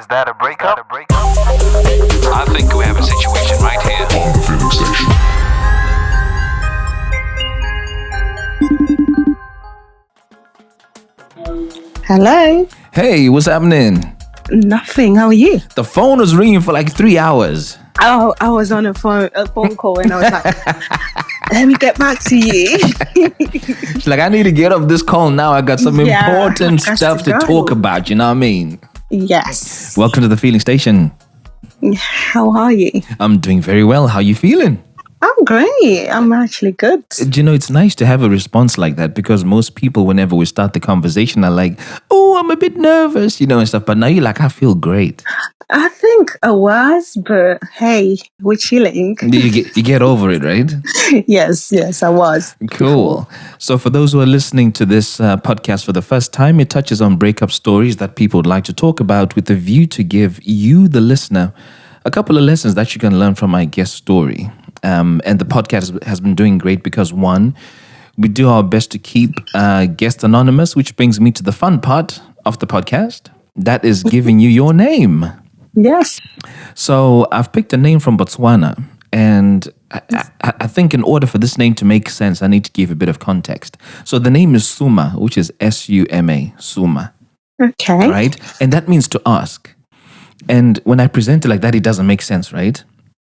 Is that a breakup? I think we have a situation right here. On the Feeling Station. Hello. Hey, what's happening? Nothing. How are you? The phone was ringing for like 3 hours. Oh, I was on a phone call and I was like, let me get back to you. She's like, I need to get off this call now. I got some important stuff to talk about. You know what I mean? Yes. Welcome to the Feeling Station. How are you? I'm doing very well. How you feeling? I'm great. I'm actually good. Do you know, it's nice to have a response like that because most people, whenever we start the conversation, are like, oh, I'm a bit nervous, and stuff. But now you're like, I feel great. I think I was, but hey, we're chilling. You get over it, right? Yes, I was. Cool. So for those who are listening to this podcast for the first time, it touches on breakup stories that people would like to talk about with a view to give you, the listener, a couple of lessons that you can learn from my guest story. And the podcast has been doing great because, one, we do our best to keep guests anonymous, which brings me to the fun part of the podcast. That is giving you your name. Yes. So I've picked a name from Botswana, and I think in order for this name to make sense, I need to give a bit of context. So the name is Suma, which is S-U-M-A, Suma. Okay. Right? And that means to ask. And when I present it like that, it doesn't make sense, right?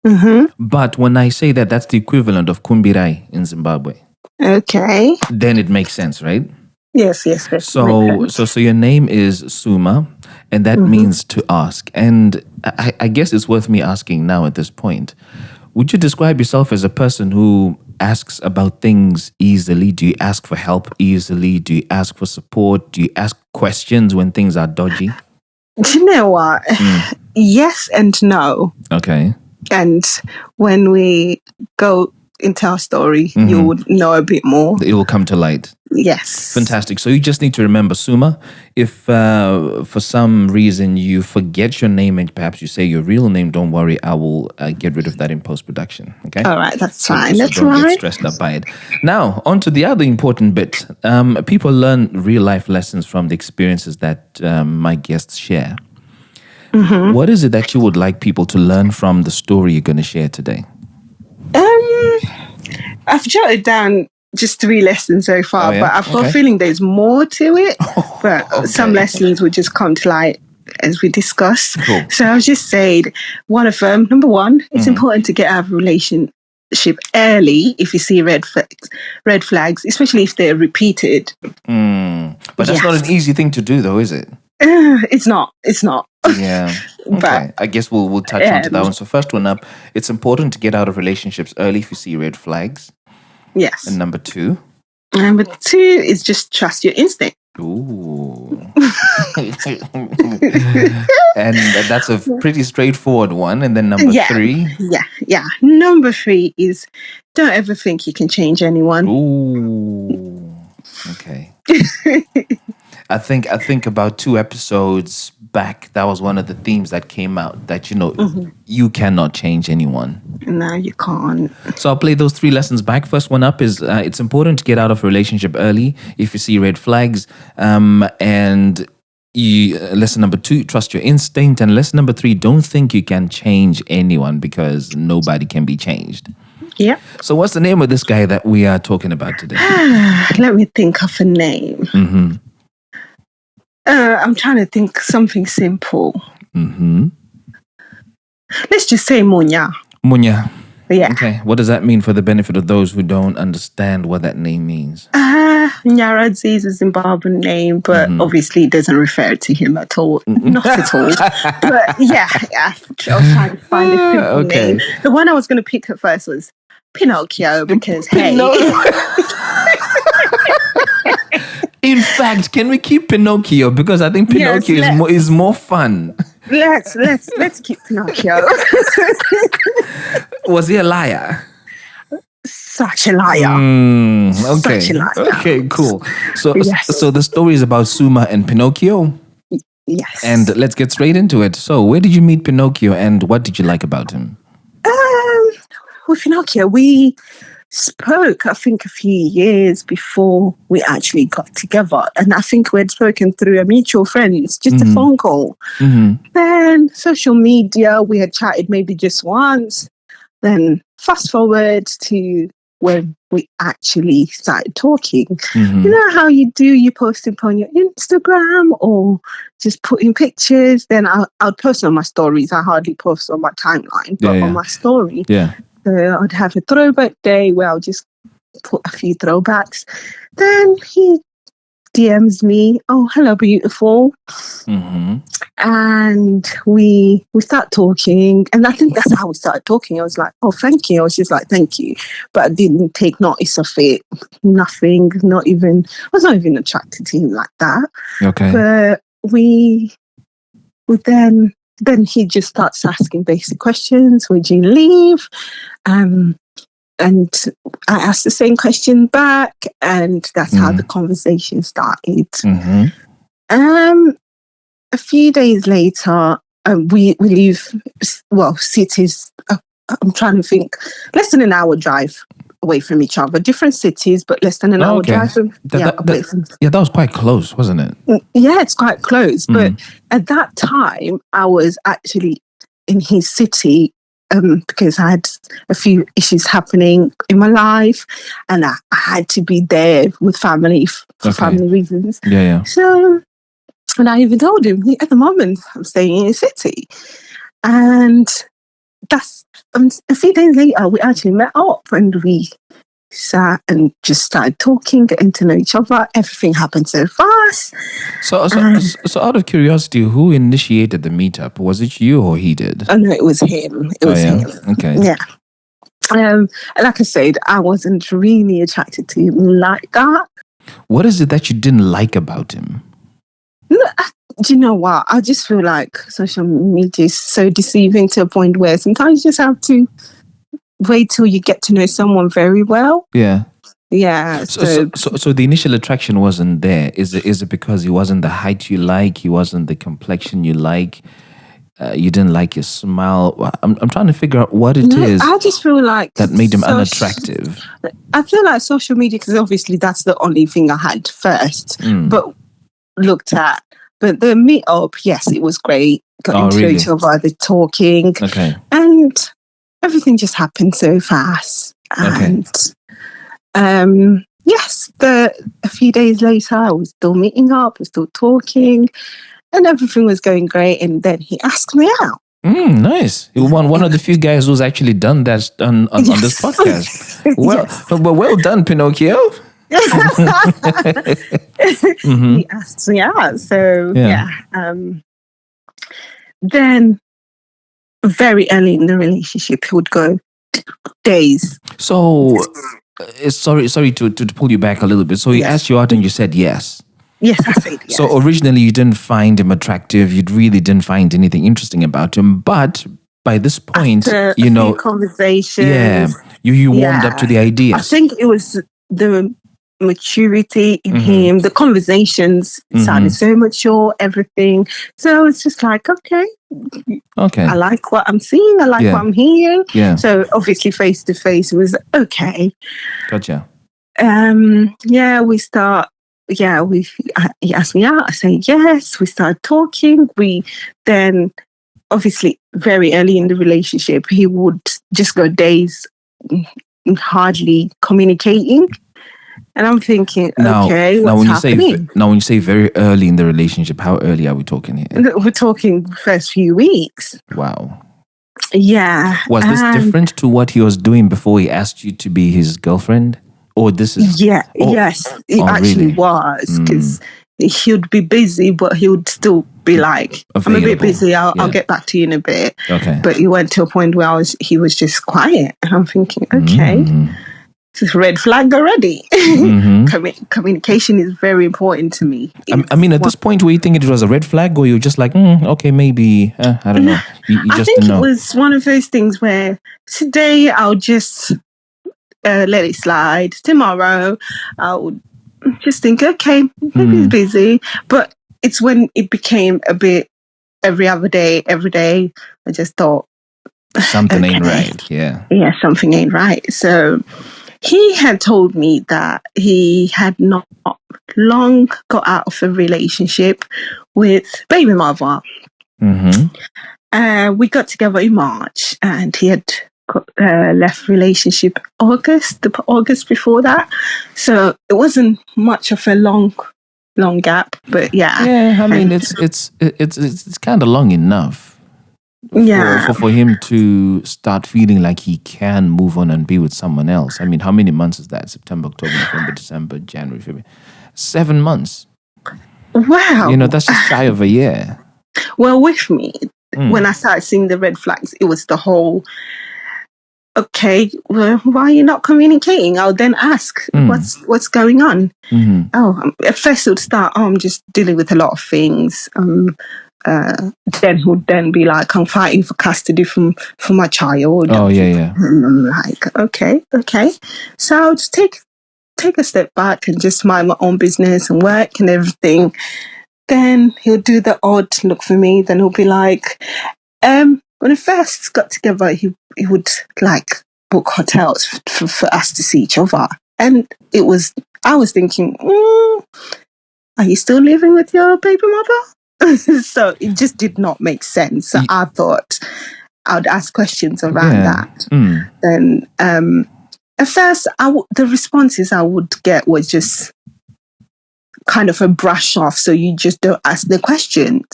Mm-hmm. But when I say that, that's the equivalent of Kumbirai in Zimbabwe. Okay. Then it makes sense, right? Yes. So your name is Suma, and that means to ask. And I guess it's worth me asking now at this point. Would you describe yourself as a person who asks about things easily? Do you ask for help easily? Do you ask for support? Do you ask questions when things are dodgy? Do you know what? Yes and no. Okay. And when we go into our story, you would know a bit more. It will come to light. Yes. Fantastic. So you just need to remember, Suma, if for some reason you forget your name and perhaps you say your real name, don't worry, I will get rid of that in post-production. Okay? All right, that's fine. So That's don't right. get stressed up by it. Now, on to the other important bit. People learn real-life lessons from the experiences that my guests share. Mm-hmm. What is it that you would like people to learn from the story you're going to share today? I've jotted down just 3 lessons so far, but I've got a feeling there's more to it. But some lessons will just come to light as we discuss. Cool. So I'll just say one of them. Number 1, it's important to get out of a relationship early if you see red flags, especially if they're repeated. But that's not an easy thing to do, though, is it? It's not. Yeah. Okay. But, I guess we'll touch onto that one. So first one up, it's important to get out of relationships early if you see red flags. Yes. And number 2? Number 2 is just trust your instinct. Ooh. And that's a pretty straightforward one. And then number 3? Yeah. Number 3 is don't ever think you can change anyone. Ooh. Okay. I think about 2 episodes back, that was one of the themes that came out, that, you cannot change anyone. No, you can't. So I'll play those 3 lessons back. First one up is it's important to get out of a relationship early if you see red flags. And lesson number 2, trust your instinct. And lesson number 3, don't think you can change anyone because nobody can be changed. Yeah. So what's the name of this guy that we are talking about today? Let me think of a name. Mm-hmm. I'm trying to think something simple. Mm-hmm. Let's just say Munya. Munya. Yeah. Okay. What does that mean for the benefit of those who don't understand what that name means? Nyaradzi is a Zimbabwean name, but obviously it doesn't refer to him at all. Not at all. But yeah, I was trying to find a simple name. The one I was going to pick at first was Pinocchio because, In fact, can we keep Pinocchio? Because I think Pinocchio is more fun. Let's keep Pinocchio. Was he a liar? Such a liar. Okay. Such a liar. Okay, cool. So the story is about Suma and Pinocchio. Yes. And let's get straight into it. So where did you meet Pinocchio and what did you like about him? With Pinocchio, we spoke, I think, a few years before we actually got together. And I think we had spoken through a mutual friend. It's just a phone call. Then social media, we had chatted maybe just once. Then fast forward to when we actually started talking. You know how you do, you post it on your Instagram or just putting pictures. Then I'd post on my stories. I hardly post on my timeline, but on my story. So I'd have a throwback day where I'll just put a few throwbacks. Then he DMs me, "Oh, hello, beautiful." And we start talking, and I think that's how we started talking. I was like, "Oh, thank you." I was just like, "Thank you," but I didn't take notice of it. Nothing, not even. I was not even attracted to him like that. Okay. But we then he just starts asking basic questions. Would you leave? And I asked the same question back, and that's how the conversation started. A few days later, we leave, cities. I'm trying to think, less than an hour drive away from each other. Different cities, but less than an hour drive from, away from. Yeah, that was quite close, wasn't it? Yeah, it's quite close. But at that time, I was actually in his city because I had a few issues happening in my life, and I had to be there with family for family reasons. Yeah. So, and I even told him, at the moment, I'm staying in the city. And that's a few days later, we actually met up and we sat and just started talking, getting to know each other. Everything happened so fast. So out of curiosity, who initiated the meetup? Was it you or he did? Oh, no, it was him. It was him. Okay. Yeah. Like I said, I wasn't really attracted to him like that. What is it that you didn't like about him? Do you know what? I just feel like social media is so deceiving to a point where sometimes you just have to wait till you get to know someone very well. Yeah. Yeah. So the initial attraction wasn't there. Is it because he wasn't the height you like? He wasn't the complexion you like? You didn't like his smile? I'm trying to figure out what it is. I just feel like that made him unattractive. I feel like social media, because obviously that's the only thing I had first, but looked at. But the meetup, yes, it was great. Got into each other, the talking. Okay. And everything just happened so fast. And yes, a few days later, I was still meeting up, we were still talking, and everything was going great. And then he asked me out. Nice. You're one of the few guys who's actually done that on this podcast. Well done, Pinocchio. He asked me out. So then very early in the relationship, he would go days. So sorry to pull you back a little bit. So he asked you out and you said yes. Yes, I said yes. So originally you didn't find him attractive. You really didn't find anything interesting about him. But by this point, after a few conversations, you warmed up to the ideas. I think it was the maturity in him. The conversations sounded so mature, everything. So it's just like, okay. I like what I'm seeing. I like what I'm hearing. Yeah. So obviously face to face was okay. Gotcha. We start. Yeah, he asked me out. I say yes. We started talking. We then, obviously, very early in the relationship, he would just go days hardly communicating. And I'm thinking, okay, what's happening? When you say very early in the relationship, how early are we talking here? We're talking first few weeks. Wow. Yeah. Was this different to what he was doing before he asked you to be his girlfriend? Or this is... yes, it actually was. Because he would be busy, but he would still be like, available. I'm a bit busy, I'll get back to you in a bit. Okay. But he went to a point where he was just quiet. And I'm thinking, okay, it's a red flag already. Communication is very important to me. I mean, at this point, were you thinking it was a red flag, or you were just like, okay, maybe, I don't know. You just think it was one of those things where today I'll just... let it slide. Tomorrow, I would just think, okay, maybe he's busy. But it's when it became a bit every day, I just thought... something ain't right, yeah. Yeah, something ain't right. So, he had told me that he had not long got out of a relationship with baby mother. We got together in March, and he had left relationship the August before that. So it wasn't much of a long gap, but yeah. Yeah, I mean, it's kind of long enough for him to start feeling like he can move on and be with someone else. I mean, how many months is that? September, October, November, December, January, February. 7 months. Wow. That's just shy of a year. Well, with me, when I started seeing the red flags, it was the whole, okay, well, why are you not communicating? I'll then ask, what's going on? At first it would start, I'm just dealing with a lot of things. Then would then be like, I'm fighting for custody for my child. Oh, yeah. And I'm like, okay. So I'll just take a step back and just mind my own business and work and everything. Then he'll do the odd look for me. Then he'll be like, when we first got together, he would like book hotels for us to see each other. And I was thinking, are you still living with your baby mother? So it just did not make sense. So I thought I'd ask questions around that. Then at first, the responses I would get were just kind of a brush off. So you just don't ask the questions.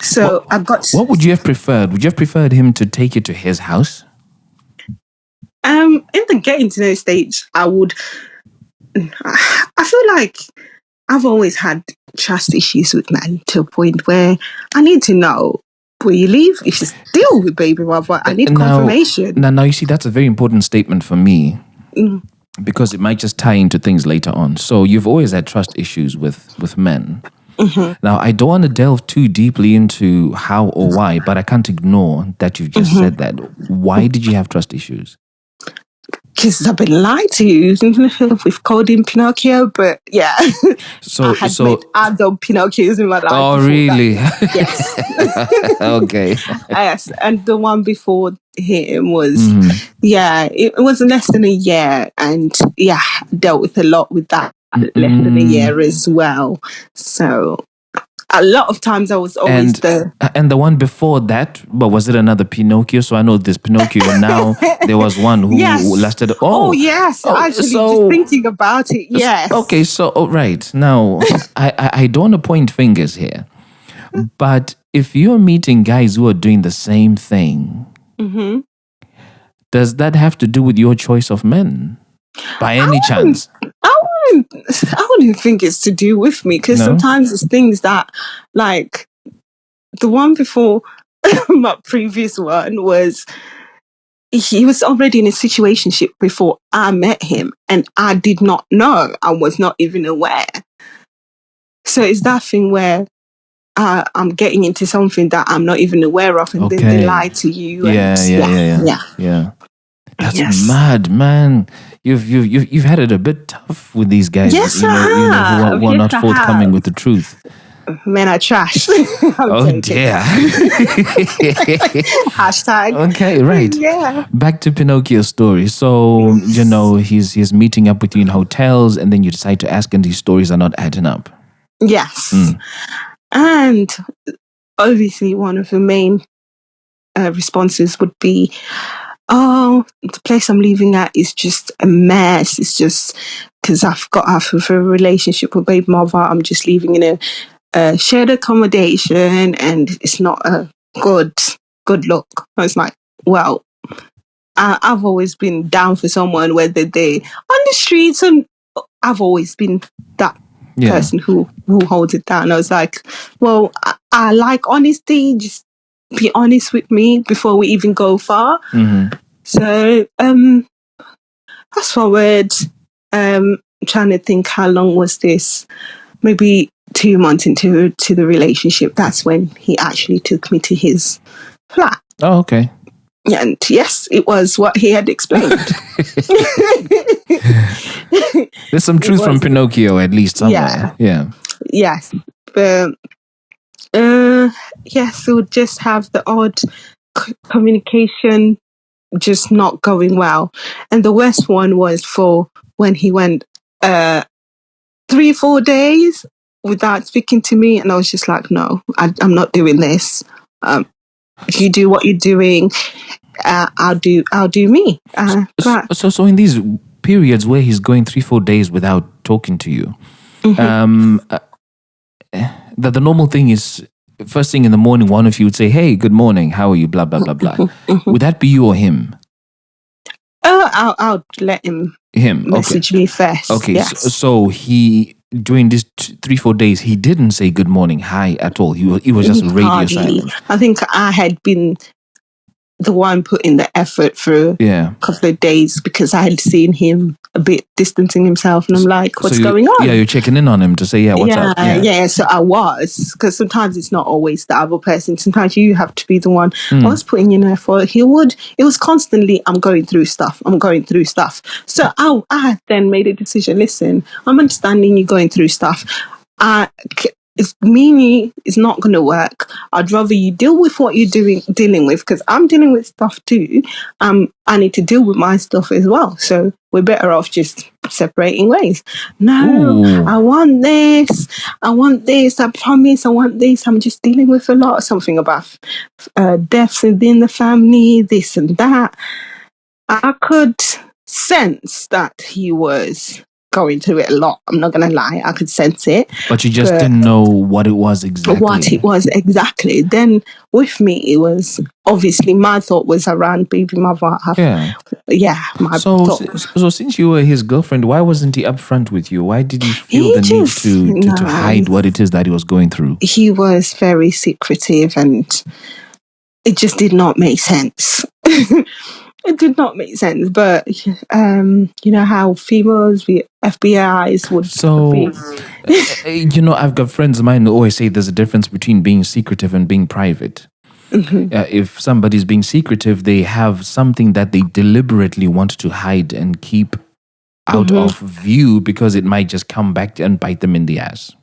So I got. What would you have preferred? Would you have preferred him to take you to his house? In the getting to know stage, I would. I feel like I've always had trust issues with men to a point where I need to know where you live. If you still with baby mother, I need confirmation. Now, you see, that's a very important statement for me because it might just tie into things later on. So you've always had trust issues with men. Now, I don't want to delve too deeply into how or why, but I can't ignore that you've just said that. Why did you have trust issues? Because I've been lied to. We've called him Pinocchio, but yeah. I had met other Pinocchios in my life. Oh, really? Yes. Okay. Yes, and the one before him was, it was less than a year, and dealt with a lot with that less than a year as well. So a lot of times I was always And the one before that, but was it another Pinocchio? So I know this Pinocchio, and now there was one who lasted. Yes. Actually, just thinking about it, yes. Okay, so right now, I don't want to point fingers here, but if you're meeting guys who are doing the same thing, does that have to do with your choice of men, by any chance? I wouldn't think it's to do with me, because sometimes it's things that, like the one before my previous one was, he was already in a situationship before I met him, and I did not know. I was not even aware. So it's that thing where I'm getting into something that I'm not even aware of, and then they lie to you. Yeah. That's mad, man. You've had it a bit tough with these guys, who are not forthcoming with the truth. Men are trash. Oh dear. Hashtag. Okay, right. Yeah. Back to Pinocchio's story. So, he's meeting up with you in hotels, and then you decide to ask, and these stories are not adding up. Yes. And obviously one of the main responses would be, the place I'm living at is just a mess. It's just because I've got half of a relationship with baby mother. I'm just living in a shared accommodation, and it's not a good look. I was like, well, I've always been down for someone, whether they on the streets, and I've always been that person who holds it down. I was like, well, I like honesty. Just be honest with me before we even go far. So fast forward, trying to think, how long was this? Maybe 2 months into the relationship, that's when he actually took me to his flat. Oh, okay. And yes, it was what he had explained. There's some truth from Pinocchio, at least somewhere. Yeah. Yes. But yes, we would just have the odd communication just not going well. And the worst one was for when he went 3-4 days without speaking to me, and I was just like, no, I'm not doing this. You do what you're doing. I'll do me. So in these periods where he's going 3-4 days without talking to you, that the normal thing is first thing in the morning, one of you would say, "Hey, good morning. How are you?" Blah blah blah blah. Would that be you or him? I'll let him message me first. Okay, yes. so he during these 3-4 days he didn't say good morning, hi at all. He was just radio silent. I think I had been the one putting the effort for a couple of days because I had seen him a bit distancing himself, and I'm like, what's going on? Yeah, you're checking in on him to say, what's up? Yeah, so I was, because sometimes it's not always the other person. Sometimes you have to be the one. I was putting in effort. It was constantly, I'm going through stuff. So I then made a decision, listen, I'm understanding you're going through stuff. It's not going to work. I'd rather you deal with what you're dealing with, because I'm dealing with stuff too. I need to deal with my stuff as well. So we're better off just separating ways. No, I want this. I promise I want this. I'm just dealing with a lot. Something about deaths within the family, this and that. I could sense that he was going through it a lot. I'm not going to lie. I could sense it. But you just didn't know what it was exactly. Then with me, it was obviously my thought was around baby mother. So since you were his girlfriend, why wasn't he upfront with you? Why did he feel the need to hide what it is that he was going through? He was very secretive, and it just did not make sense. It did not make sense, but you know how females with FBIs would be. I've got friends of mine who always say there's a difference between being secretive and being private. If somebody's being secretive, they have something that they deliberately want to hide and keep out of view because it might just come back and bite them in the ass.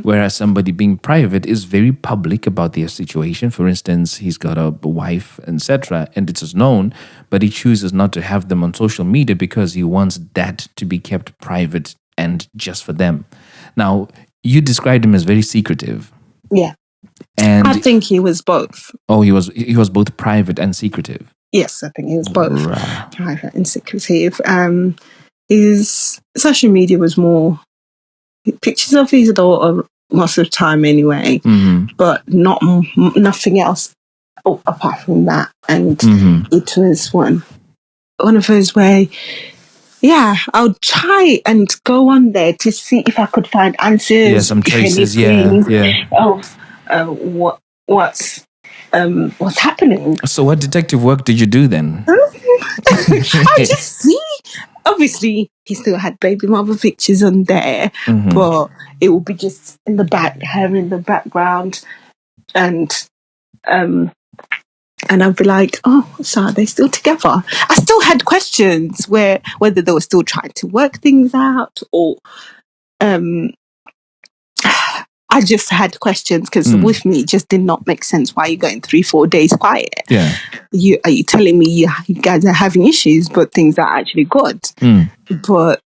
Whereas somebody being private is very public about their situation. For instance, he's got a wife, etc., and it is known, but he chooses not to have them on social media because he wants that to be kept private and just for them. Now, you described him as very secretive. Yeah. And I think he was both. Oh, he was both private and secretive. Yes, I think he was both private and secretive. His social media was more pictures of his daughter most of the time anyway, but nothing else apart from that. And it was one of those where, I would try and go on there to see if I could find answers. Yeah, some traces. What's happening. So what detective work did you do then? I just see. Obviously, he still had baby mother pictures on there, but it would be just in the background, and I'd be like, "Oh, so are they still together?" I still had questions whether they were still trying to work things out, or I just had questions because with me, it just did not make sense. Why are you going 3-4 days quiet? Yeah. Are you telling me you guys are having issues, but things are actually good? But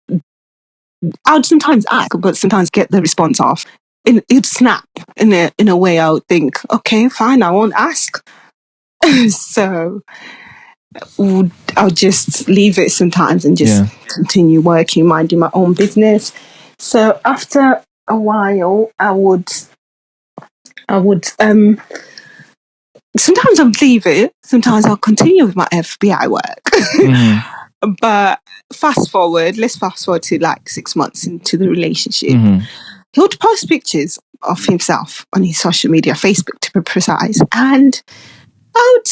I would sometimes ask, but sometimes get the response off. It'd snap in a way. I would think, okay, fine, I won't ask. So I'll just leave it sometimes and just continue working, minding my own business. So after a while, I would sometimes I'll leave it, sometimes I'll continue with my FBI work. But let's fast forward to like 6 months into the relationship. He would post pictures of himself on his social media, Facebook to be precise, and I would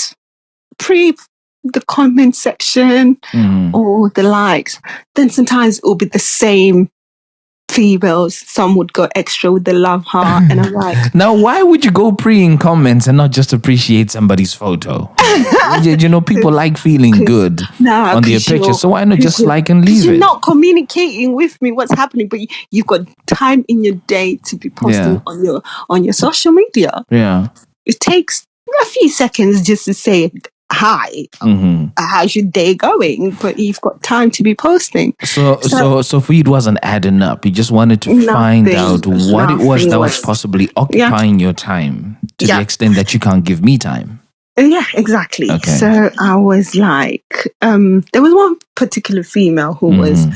pre the comment section or the likes. Then sometimes it will be the same females. Some would go extra with the love heart, and I'm like, now why would you go pre in comments and not just appreciate somebody's photo? People like feeling good on their pictures, so why not just like and leave it? You're not communicating with me what's happening, but you've got time in your day to be posting on your social media. Yeah, it takes a few seconds just to say hi, how's your day going? But you've got time to be posting. So for you, it wasn't adding up. You just wanted to find out what it was that was possibly occupying your time to the extent that you can't give me time. Yeah, exactly. Okay. So I was like, there was one particular female who was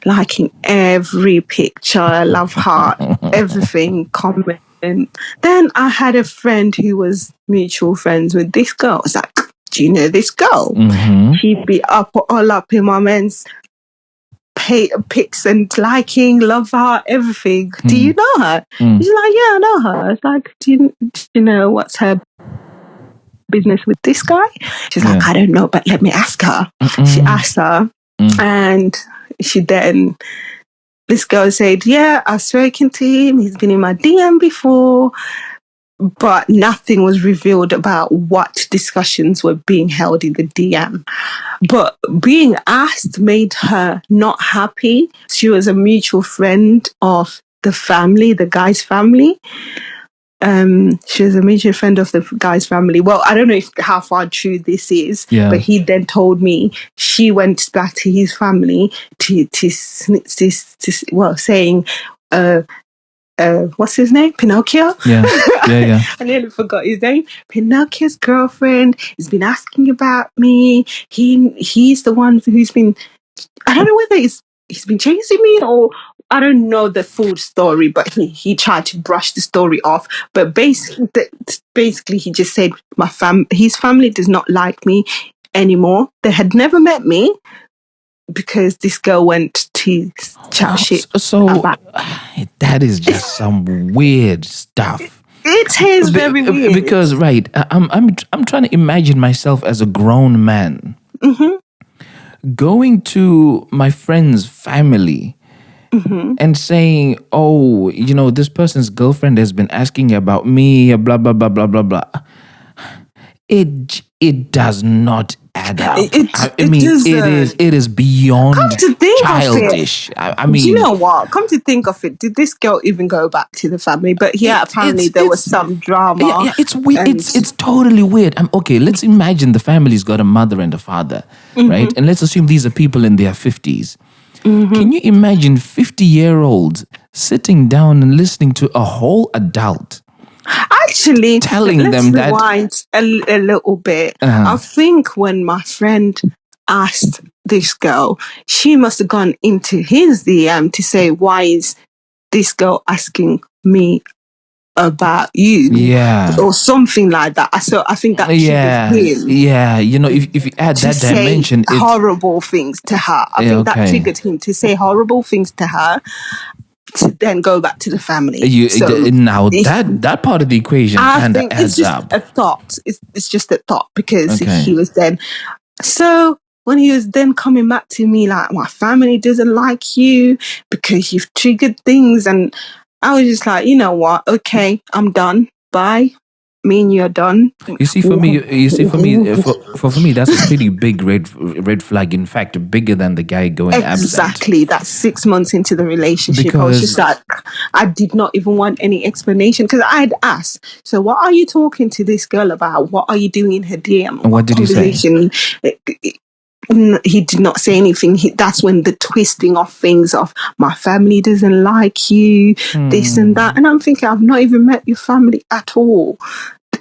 liking every picture, love heart, everything, comment. And then I had a friend who was mutual friends with this girl. I was like, do you know this girl? She'd be all up in my men's pics and liking, love heart, everything. Do you know her? She's like, yeah, I know her. It's like, do you know what's her business with this guy? She's like, I don't know, but let me ask her. She asked her, and this girl said, yeah, I've spoken to him. He's been in my DM before, but nothing was revealed about what discussions were being held in the DM. But being asked made her not happy. She was a mutual friend of the family, the guy's family. She was a mutual friend of the guy's family. Well, I don't know how far true this is, but he then told me she went back to his family saying, what's his name? Pinocchio? Yeah. I nearly forgot his name. Pinocchio's girlfriend has been asking about me. He's the one who's been, I don't know whether he's been chasing me or I don't know the full story, but he tried to brush the story off. But basically he just said his family does not like me anymore. They had never met me because this girl went to chat shit. So that is just some weird stuff. It is very weird. Because I'm trying to imagine myself as a grown man going to my friend's family and saying, oh, you know, this person's girlfriend has been asking about me, blah, blah, blah, blah, blah, blah. It does not add up. It is beyond childish. I mean, do you know what? Come to think of it, did this girl even go back to the family? But apparently there was some drama. Yeah, it's weird. It's totally weird. Okay, let's imagine the family's got a mother and a father, right? And let's assume these are people in their 50s. Can you imagine 50-year-olds sitting down and listening to a whole adult actually telling them that? A little bit. I think when my friend asked this girl, she must have gone into his DM to say, why is this girl asking me about you? Or something like that. So I think that triggered him. Yeah, you know, if you add that dimension, say horrible things to her. I think that triggered him to say horrible things to her, to then go back to the family. That part of the equation kind of adds up. A thought. It's just a thought because he was then. So when he was then coming back to me like, my family doesn't like you because you've triggered things, and I was just like, you know what? Okay, I'm done. Bye. Me and you're done. For me, that's a pretty big red flag. In fact, bigger than the guy going absent. Exactly. That's 6 months into the relationship. I was just like, I did not even want any explanation because I had asked. So, what are you talking to this girl about? What are you doing in her DM? And what did he say? He did not say anything. That's when the twisting of things of my family doesn't like you, this and that. And I'm thinking, I've not even met your family at all.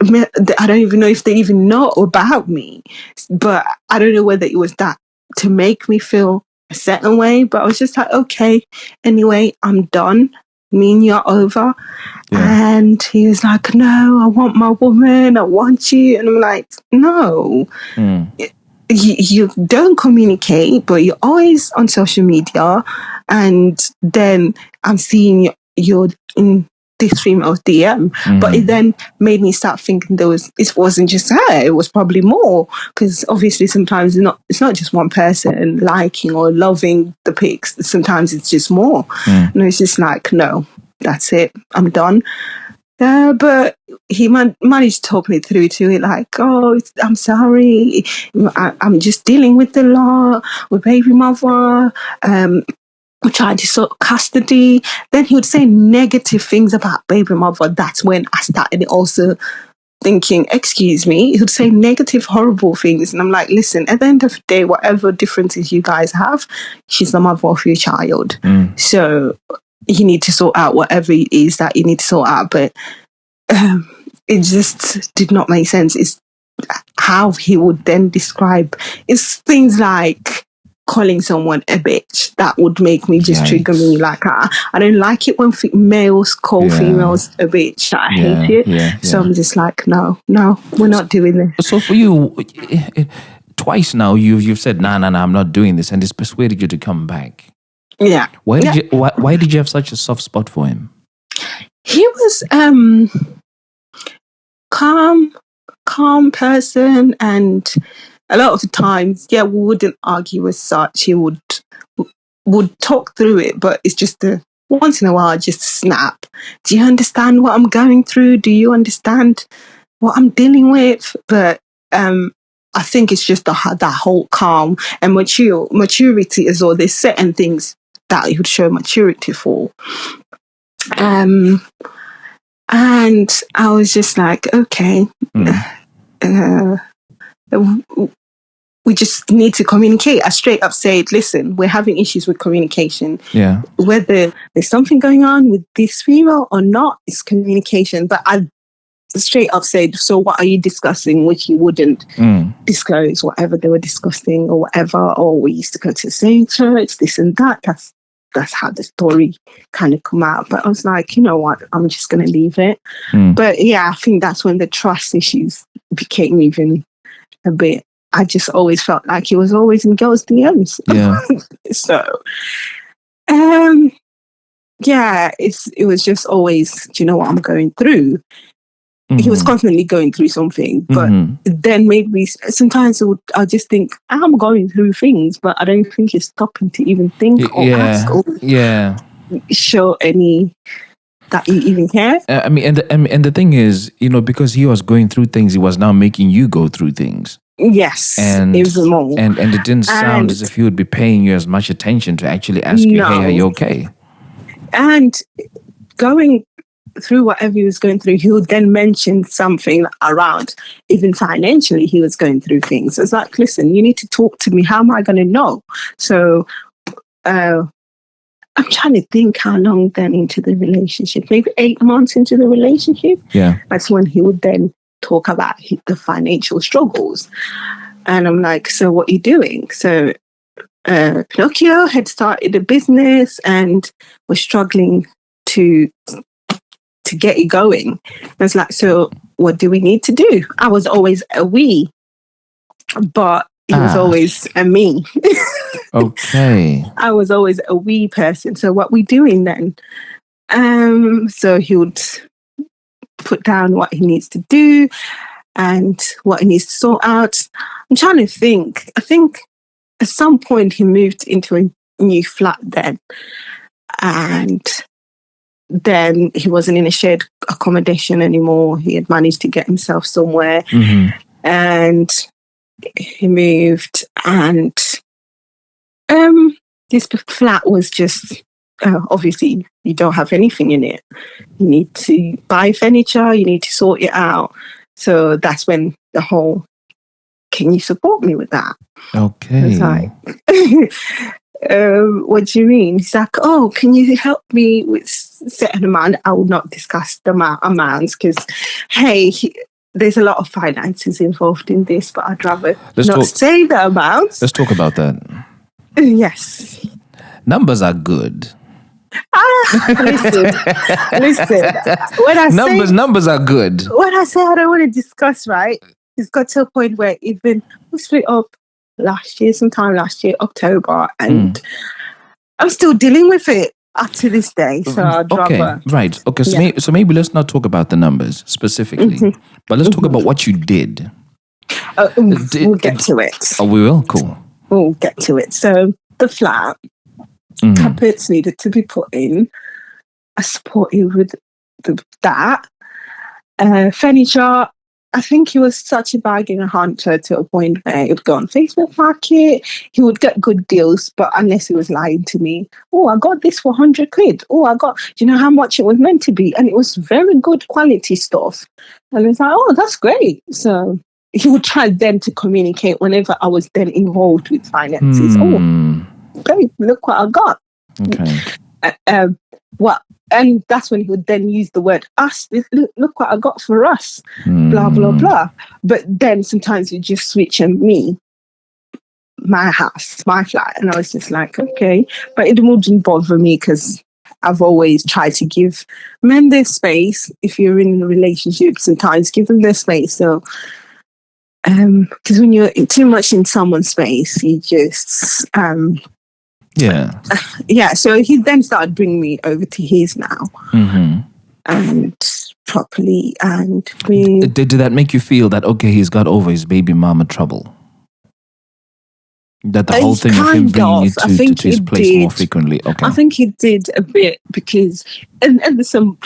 I don't even know if they even know about me. But I don't know whether it was that to make me feel a certain way. But I was just like, okay, anyway, I'm done. Me and you're over. Yeah. And he was like, no, I want my woman. I want you. And I'm like, no. You don't communicate, but you're always on social media. And then I'm seeing you're in this female's DM. But it then made me start thinking it wasn't just her, it was probably more. Because obviously sometimes it's not just one person liking or loving the pics. Sometimes it's just more. And it's just like, no, that's it. I'm done. But he managed to talk me through to it, like, oh, I'm sorry, I'm just dealing with the law, with baby mother, we tried to sort custody. Then he would say negative things about baby mother. That's when I started also thinking, excuse me, he would say negative, horrible things. And I'm like, listen, at the end of the day, whatever differences you guys have, she's the mother of your child. So you need to sort out whatever it is that you need to sort out. But it just did not make sense. It's how he would then describe, it's things like calling someone a bitch that would make me just trigger me. Like, I don't like it when males call females a bitch. I hate it. So I'm just like, no, we're not doing this. So for you, twice now you've said, nah, I'm not doing this, and it's persuaded you to come back. Yeah. Why did you have such a soft spot for him? He was calm person, and a lot of the times, we wouldn't argue as such. He would talk through it, but it's just once in a while, just snap. Do you understand what I'm going through? Do you understand what I'm dealing with? But I think it's just that whole calm and maturity as well. There's certain things that he would show maturity for. And I was just like, okay, we just need to communicate. I straight up said, listen, we're having issues with communication. Yeah. Whether there's something going on with this female or not, it's communication. But I straight up said, so what are you discussing, which you wouldn't disclose whatever they were discussing or whatever, or we used to go to the same church, this and that. That's how the story kind of come out. But I was like, you know what, I'm just going to leave it. But yeah, I think that's when the trust issues became even a bit. I just always felt like he was always in girls' DMs. Yeah. So, it was just always, do you know what I'm going through? He was constantly going through something, but then maybe sometimes I'll just think, I'm going through things, but I don't think he's stopping to even think or ask or show any that you even care. I mean, and the thing is, because he was going through things, he was now making you go through things. Yes, even more. And it didn't sound as if he would be paying you as much attention to actually ask you, hey, are you okay? And going through whatever he was going through, he would then mention something around, even financially, he was going through things. It's like, listen, you need to talk to me. How am I going to know? So I'm trying to think how long then into the relationship, maybe 8 months into the relationship. Yeah. That's when he would then talk about the financial struggles. And I'm like, so what are you doing? So Pinocchio had started a business and was struggling to get it going. I was like, so what do we need to do? I was always a we, but it was always a me. Okay. I was always a we person. So what we doing then? So he would put down what he needs to do and what he needs to sort out. I'm trying to think. I think at some point he moved into a new flat then. And then he wasn't in a shared accommodation anymore. He had managed to get himself somewhere. And he moved, and this flat was just obviously you don't have anything in it. You need to buy furniture, you need to sort it out. So that's when the whole, can you support me with that? Okay. It's like, what do you mean? He's like, oh, can you help me with certain amount? I will not discuss the amounts because, hey, there's a lot of finances involved in this, but I'd rather say the amounts. Let's talk about that. Yes. Numbers are good. Listen. When I numbers are good. When I say I don't want to discuss, right? It's got to a point where even we split up sometime last year, October, and I'm still dealing with it up to this day. So I'd rather. Right. Okay. So maybe let's not talk about the numbers specifically, but let's talk about what you did. We'll get to it. Oh, we will? Cool. We'll get to it. So the flat, carpets needed to be put in. I supported with that. Furniture, I think he was such a bargain hunter to a point where he would go on Facebook Market. He would get good deals, but unless he was lying to me, oh, I got this for 100 quid. Oh, do you know how much it was meant to be? And it was very good quality stuff. And it's like, oh, that's great. So he would try then to communicate whenever I was then involved with finances. Oh, great, look what I got. Okay. And that's when he would then use the word us. Look what I got for us. Blah, blah, blah. But then sometimes you just switch on me, my house, my flat. And I was just like, okay. But it wouldn't bother me because I've always tried to give men their space. If you're in a relationship, sometimes give them their space. So, because when you're too much in someone's space, you just... yeah. So he then started bringing me over to his now, and properly, and we. Did that make you feel that okay, he's got over his baby mama trouble? That the whole thing of him bringing you to his place more frequently. Okay, I think he did a bit because, and at some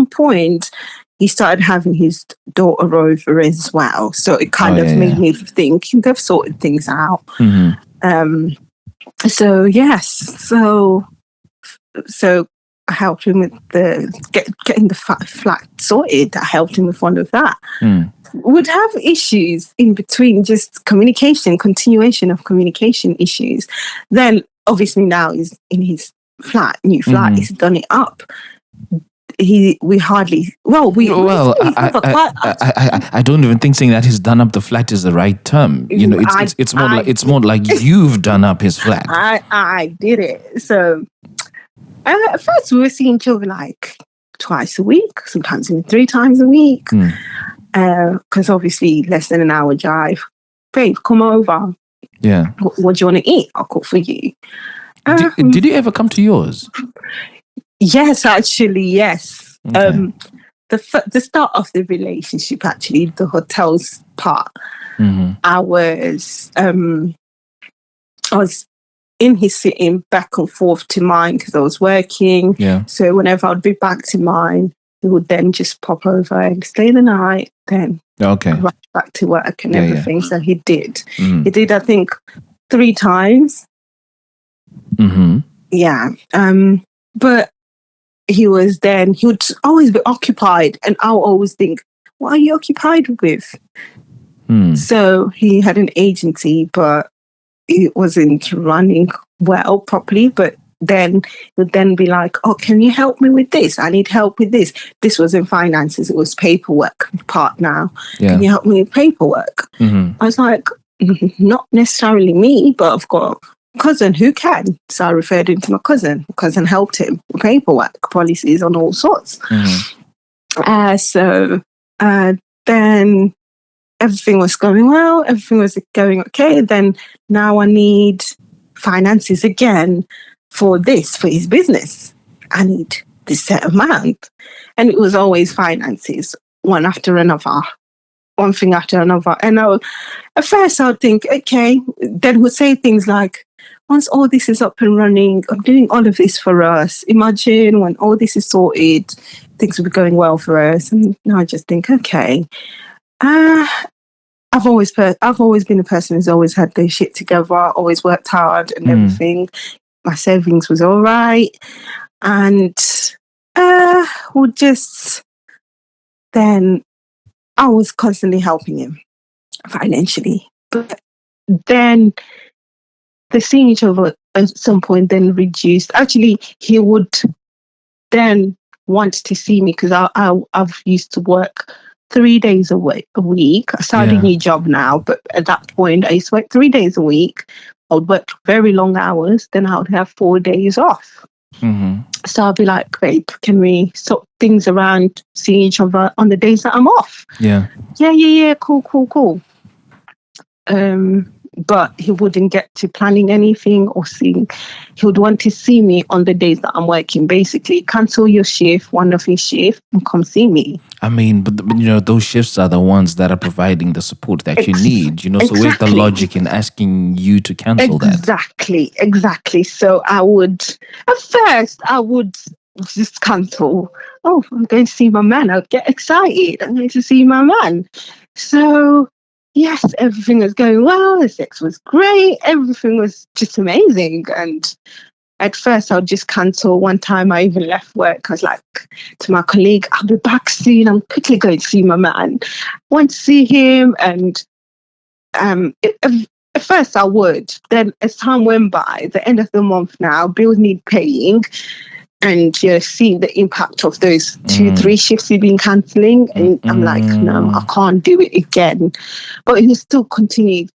point, he started having his daughter over as well. So it kind of made me think they've sorted things out. So yes, so I helped him with getting the flat sorted. I helped him with one of that. Would have issues in between, just continuation of communication issues. Then obviously now he's in his new flat. He's done it up. I don't even think saying that he's done up the flat is the right term. You know, it's more like you've done up his flat. I did it. So at first we were seeing each other like twice a week, sometimes even 3 times a week. Because obviously less than an hour drive. Babe, come over. Yeah. What do you want to eat? I'll cook for you. Did you ever come to yours? Yes, actually, yes. Okay. The start of the relationship, actually, the hotels part. I was in his sitting back and forth to mine because I was working. Yeah. So whenever I'd be back to mine, he would then just pop over and stay the night, then rush back to work and everything. So he did. He did, I think, 3 times. Yeah. But he would always be occupied, and I'll always think, what are you occupied with? So he had an agency, but it wasn't running well properly. But then he would then be like, oh, can you help me with this? I need help with this. This was in finances. It was paperwork part now. Yeah. Can you help me with paperwork? I was like, not necessarily me, but I've got cousin who can. So I referred him to my cousin. My cousin helped him with paperwork, policies on all sorts. Then everything was going well. Everything was going okay. Then now I need finances again for his business. I need this set amount. And it was always finances, one after another. One thing after another. And at first I would think, okay, then would say things like, once all this is up and running, I'm doing all of this for us. Imagine when all this is sorted, things will be going well for us. And now I just think, okay, I've always been a person who's always had their shit together, always worked hard and everything. My savings was all right. And then I was constantly helping him financially. But then the seeing each other at some point then reduced. Actually, he would then want to see me because I've used to work 3 days a week. I started a new job now, but at that point, I used to work 3 days a week. I would work very long hours. Then I would have 4 days off. So I'd be like, babe, can we sort things around, seeing each other on the days that I'm off? Yeah, cool. But he wouldn't get to planning anything or seeing. He would want to see me on the days that I'm working. Basically, cancel your shift, one of your shift, and come see me. I mean, but those shifts are the ones that are providing the support that you need. So where's the logic in asking you to cancel that? Exactly. So I would just cancel. Oh, I'm going to see my man. I'll get excited. I'm going to see my man. So, yes, everything was going well. The sex was great. Everything was just amazing. And at first, I'll just cancel. One time, I even left work. I was like to my colleague, I'll be back soon. I'm quickly going to see my man. Want to see him. And at first, I would. Then, as time went by, the end of the month now, bills need paying. And you're seeing the impact of those 2-3 shifts you've been cancelling. And I'm like, no, I can't do it again. But he still continued,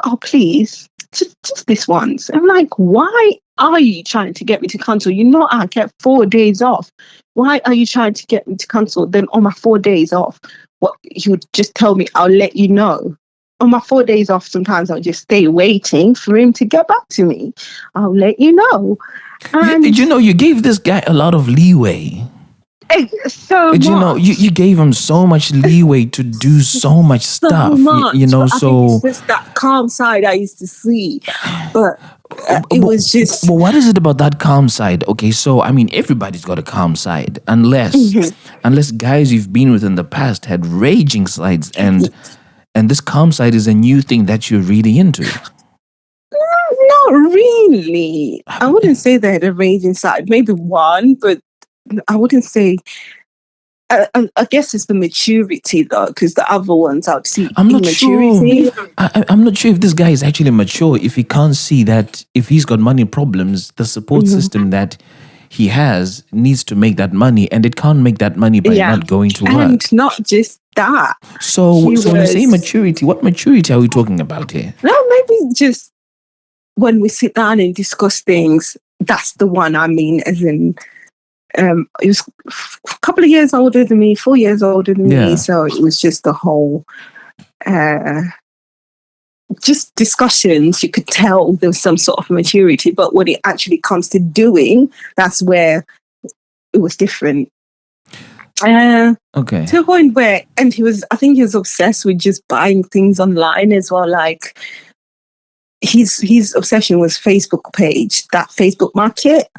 oh, please, just this once. I'm like, why are you trying to get me to cancel? You know, I get 4 days off. Why are you trying to get me to cancel? Then on my 4 days off, what you would just tell me, I'll let you know. On my 4 days off, sometimes I'll just stay waiting for him to get back to me. I'll let you know. And you gave this guy a lot of leeway. So much. You gave him so much leeway to do so much stuff. Much. I think it's just that calm side I used to see, but it was just. But what is it about that calm side? Okay, so I mean, everybody's got a calm side, unless guys you've been with in the past had raging sides, and this calm side is a new thing that you're really into. Not really. I wouldn't say they had a raging side. Maybe one, but I wouldn't say. I guess it's the maturity though, because the other ones I'd see immaturity. I'm not sure if this guy is actually mature. If he can't see that if he's got money problems, the support system that he has needs to make that money, and it can't make that money by not going to work. And not just that. So when you say maturity, what maturity are we talking about here? No, maybe just when we sit down and discuss things, that's the one I mean, as in, he was a couple of years older than me, 4 years older than me, so it was just the whole, just discussions. You could tell there was some sort of maturity, but when it actually comes to doing, that's where it was different. Okay. To a point where, and I think he was obsessed with just buying things online as well, like. His obsession was Facebook page, that Facebook market.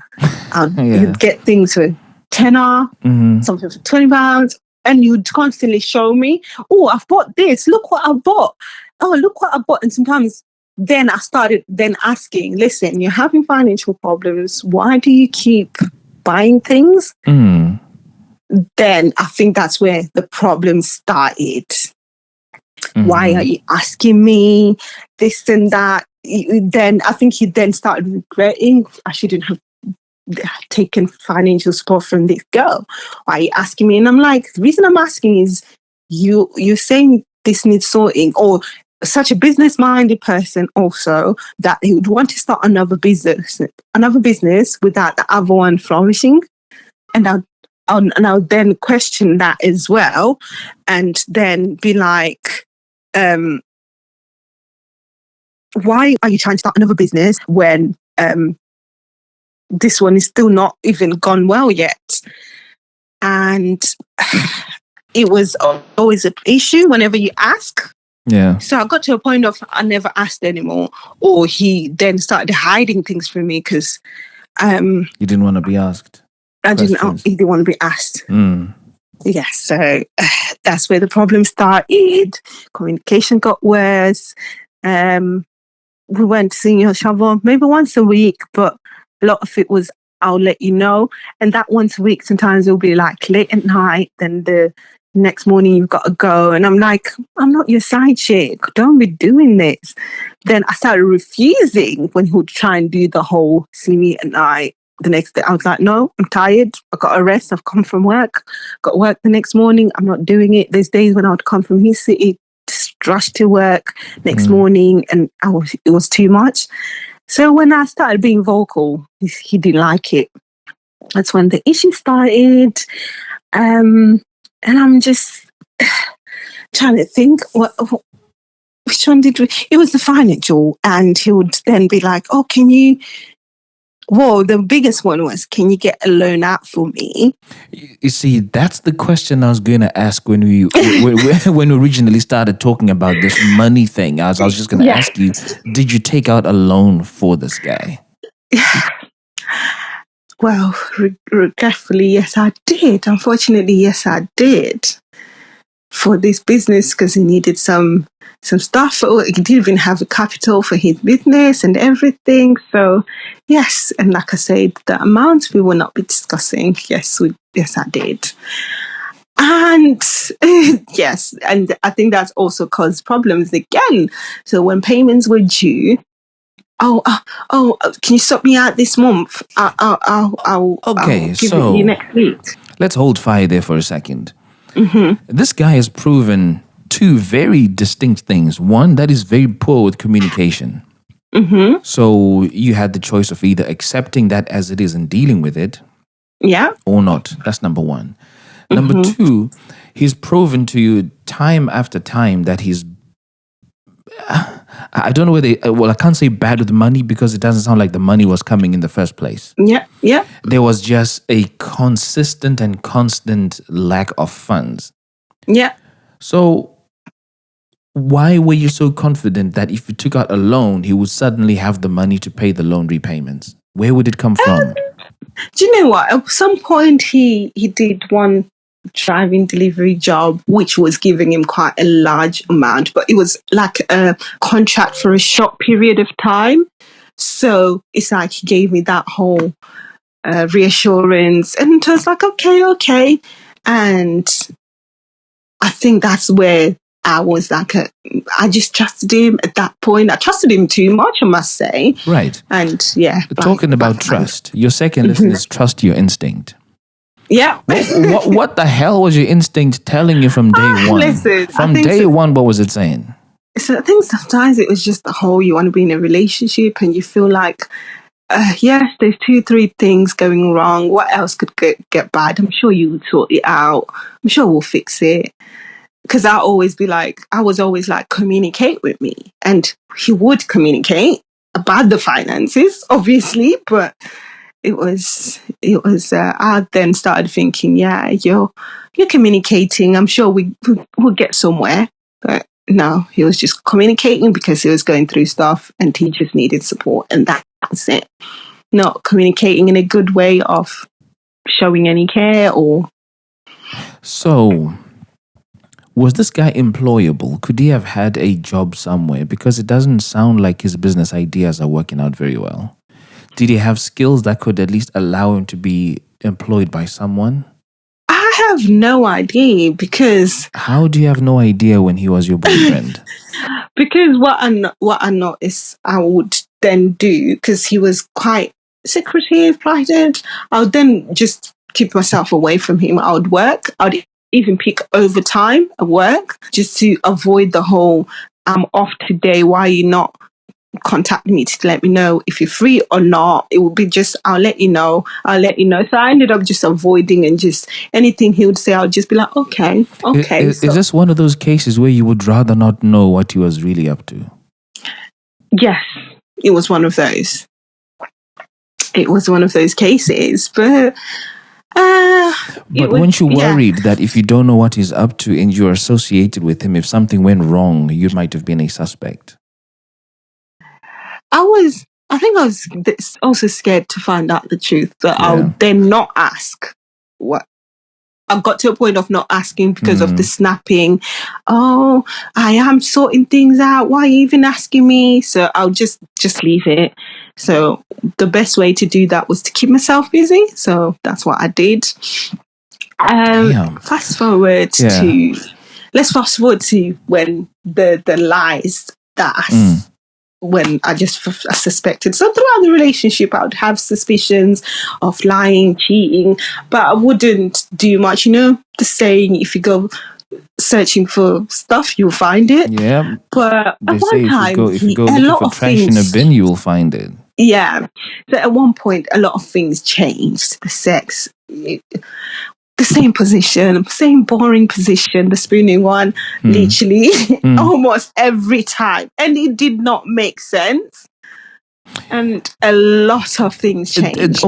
You'd get things for tenner, something for £20, and you'd constantly show me, oh, I've bought this. Look what I bought. Oh, look what I bought. And sometimes then I started asking, listen, you're having financial problems. Why do you keep buying things? Then I think that's where the problem started. Why are you asking me this and that? Then I think he then started regretting, I shouldn't have taken financial support from this girl. Why are you asking me? And I'm like, the reason I'm asking is you're saying this needs sorting, or such a business-minded person also that he would want to start another business without the other one flourishing. And I'll then question that as well, and then be like, why are you trying to start another business when this one is still not even gone well yet? And it was always an issue whenever you ask. Yeah. So I got to a point of I never asked anymore, or he then started hiding things from me because you didn't want to be asked. He didn't want to be asked. Yeah, so that's where the problem started. Communication got worse. We went to seeing each other maybe once a week, but a lot of it was, I'll let you know. And that once a week, sometimes it'll be like late at night, then the next morning you've got to go. And I'm like, I'm not your side chick. Don't be doing this. Then I started refusing when he would try and do the whole see me at night. The next day, I was like, no, I'm tired. I got a rest. I've come from work. Got work the next morning. I'm not doing it. There's days when I would come from his city, rush to work next morning, and it was too much. So when I started being vocal, he didn't like it. That's when the issue started. And I'm just trying to think, which one did we? It was the financial, and he would then be like, oh, can you... Well, the biggest one was, can you get a loan out for me? You see, that's the question I was going to ask when we originally started talking about this money thing. I was just going to ask you, did you take out a loan for this guy? Well, regretfully, yes, I did. Unfortunately, yes, I did for this business because he needed some stuff. He didn't even have the capital for his business and everything. So, yes, and like I said, the amount we will not be discussing. Yes, yes, I did. And yes, and I think that's also caused problems again. So when payments were due, can you sort me out this month? I'll Okay, give it you so next week. let's hold fire there for a second. This guy has proven two very distinct things. One, that is very poor with communication. So you had the choice of either accepting that as it is and dealing with it, Yeah. or not. That's number one. Number two, he's proven to you time after time that he's, I don't know whether, I can't say bad with money because it doesn't sound like the money was coming in the first place. Yeah. Yeah. There was just a consistent and constant lack of funds. Yeah. So why were you so confident that if you took out a loan, he would suddenly have the money to pay the loan repayments? Where would it come from? Do you know what? At some point, he did one driving delivery job, which was giving him quite a large amount, but it was like a contract for a short period of time. So it's like he gave me that whole reassurance, and I was like, okay. And I think that's where I was like, I just trusted him at that point. I trusted him too much, I must say. Right. And yeah. Talking about trust, your second lesson is trust your instinct. Yeah. What the hell was your instinct telling you from day one? Listen, from day one, what was it saying? So I think sometimes it was just the whole you want to be in a relationship and you feel like, yes, there's 2-3 things going wrong. What else could get bad? I'm sure you would sort it out. I'm sure we'll fix it. Because I was always like, communicate with me. And he would communicate about the finances, obviously, but it was, I then started thinking, yeah, you're communicating. I'm sure we'll get somewhere. But no, he was just communicating because he was going through stuff and he just needed support. And that's it. Not communicating in a good way of showing any care or. So, was this guy employable? Could he have had a job somewhere? Because it doesn't sound like his business ideas are working out very well. Did he have skills that could at least allow him to be employed by someone? I have no idea because. How do you have no idea when he was your boyfriend? Because what I noticed I would then do, because he was quite secretive, private, I would then just keep myself away from him. I would work. I would even pick overtime at work just to avoid the whole, I'm off today, why are you not contacting me to let me know if you're free or not? It would be just, I'll let you know. So I ended up just avoiding, and just anything he would say, I'll just be like, okay. Is this one of those cases where you would rather not know what he was really up to? Yes, it was one of those. It was one of those cases, but weren't you worried that if you don't know what he's up to and you're associated with him, if something went wrong, you might have been a suspect? I think I was also scared to find out the truth, but I would then not ask. What I got to a point of not asking because of the snapping. Oh, I am sorting things out. Why are you even asking me? So I'll just leave it. So the best way to do that was to keep myself busy. So that's what I did. Let's fast forward to when the lies that when I just suspected. So throughout the relationship, I would have suspicions of lying, cheating, but I wouldn't do much. You know, the saying, if you go searching for stuff, you'll find it. Yeah. But they at say one time, if you go a looking lot for of trash things, in a bin, you will find it. Yeah. So at one point, a lot of things changed. The sex, the same position, same boring position, the spooning one, literally almost every time. And it did not make sense. And a lot of things changed.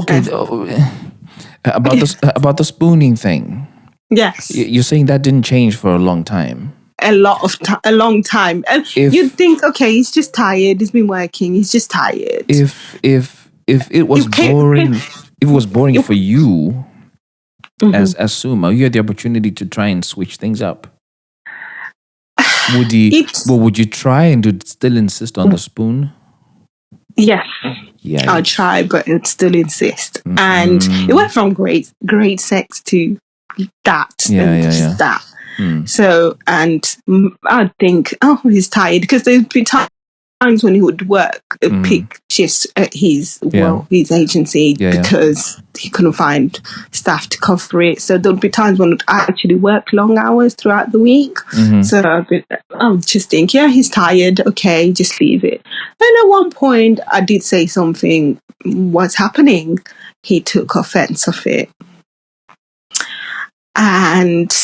About the spooning thing. Yes. You're saying that didn't change for a long time. A long time. And you'd think, okay, he's just tired. He's been working. He's just tired. If it was boring, If it was boring for you, Mhm. as Suma, you had the opportunity to try and switch things up. Would you try and still insist on the spoon? Yes, Yeah. I'll try, but it still insist. And it went from great sex to that, and just that. So, and I think, oh, he's tired, because there'd be times when he would work pick shifts at his agency because he couldn't find staff to cover it. So there'd be times when I actually work long hours throughout the week. So I would just think, yeah, he's tired. Okay, just leave it. And at one point, I did say something. What's happening? He took offense of it, and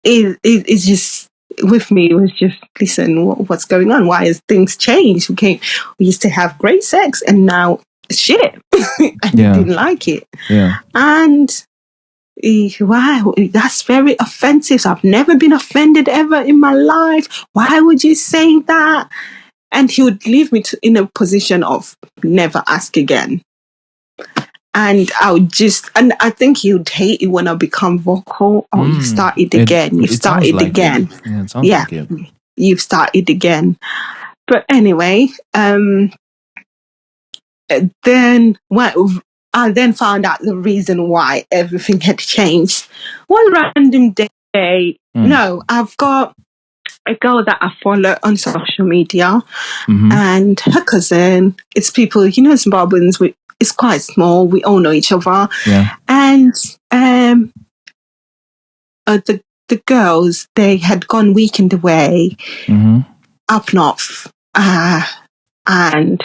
it's just, with me, it was just, listen, what's going on? Why has things changed? We used to have great sex, and now shit. And he didn't like it. Yeah. And wow, that's very offensive. So I've never been offended ever in my life. Why would you say that? And he would leave me in a position of never ask again. And and I think he would hate it when I become vocal. Oh, you've started again. You've started again. Yeah, it sounds like it. You've started again. But anyway, then I then found out the reason why everything had changed. One random day, I've got a girl that I follow on social media, and her cousin. It's people, Zimbabweans. It's quite small. We all know each other. Yeah. And the girls, they had gone weekend away up north, and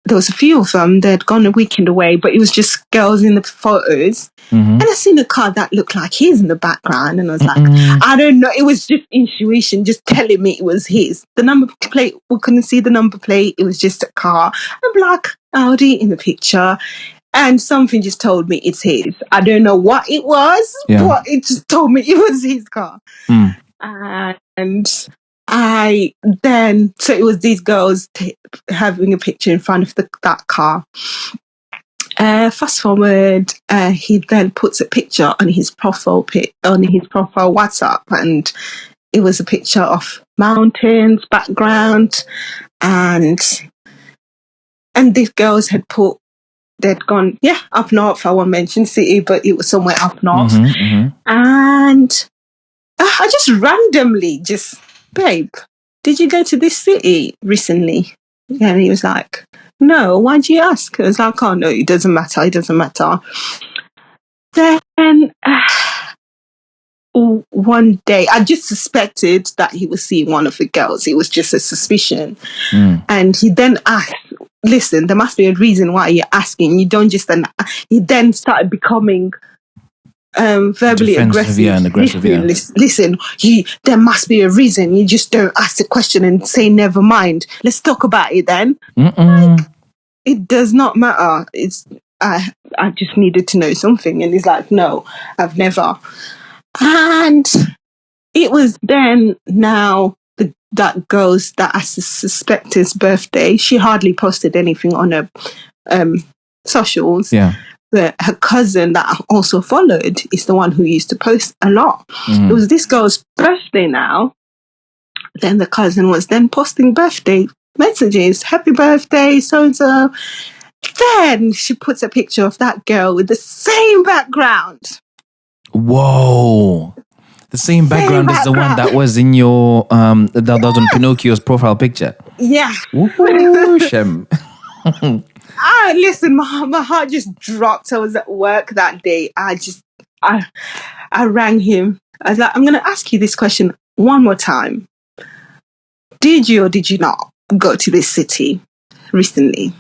there was a few of them that had gone a weekend away, but it was just girls in the photos. And I seen a car that looked like his in the background, and I was like, I don't know. It was just intuition, just telling me it was his. The number plate, we couldn't see the number plate. It was just a car, a black Audi in the picture. And something just told me it's his. I don't know what it was, but it just told me it was his car. And so it was these girls having a picture in front of that car. Fast forward, he then puts a picture on his profile WhatsApp, and it was a picture of mountains background, and these girls they'd gone up north. I won't mention city, but it was somewhere up north. And I just randomly babe, did you go to this city recently? And he was like, no. Why'd you ask? I was like, oh no, it doesn't matter. Then one day, I just suspected that he was seeing one of the girls. It was just a suspicion. And he then asked, listen, there must be a reason why you're asking. You don't just... He then started becoming verbally aggressive. Listen, there must be a reason. You just don't ask the question and say never mind. Let's talk about it then. Like, it does not matter. I just needed to know something. And he's like, no, I've never. And it was then now that girl's that I suspect his birthday. She hardly posted anything on her socials. Yeah. But her cousin that I also followed is the one who used to post a lot. It was this girl's birthday now. Then the cousin was then posting birthday messages. Happy birthday, so-and-so. Then she puts a picture of that girl with the same background. Whoa. The same background as the one that was in your, that was on Pinocchio's profile picture. Yeah. Shem. Listen, my heart just dropped. I was at work that day. I rang him. I was like, I'm going to ask you this question one more time. Did you or did you not go to this city recently?